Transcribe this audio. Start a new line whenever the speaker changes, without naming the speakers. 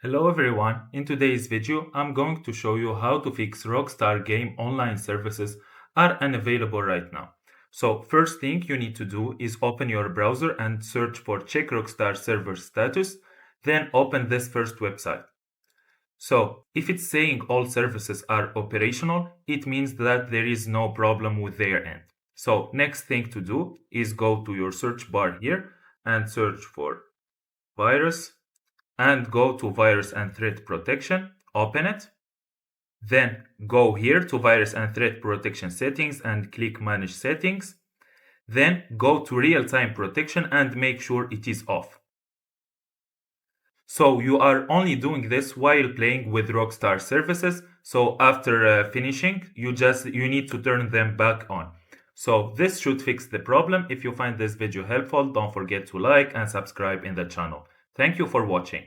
Hello everyone, in today's video I'm going to show you how to fix Rockstar Game online services are unavailable right now. So first thing you need to do is open your browser and search for check Rockstar server status, then open this first website. So if it's saying all services are operational, it means that there is no problem with their end. So next thing to do is go to your search bar here and search for virus and go to virus and threat protection, open it. Then go here to virus and threat protection settings and click manage settings. Then go to real-time protection and make sure it is off. So you are only doing this while playing with Rockstar services. So after finishing, you need to turn them back on. So this should fix the problem. If you find this video helpful, don't forget to like and subscribe in the channel. Thank you for watching.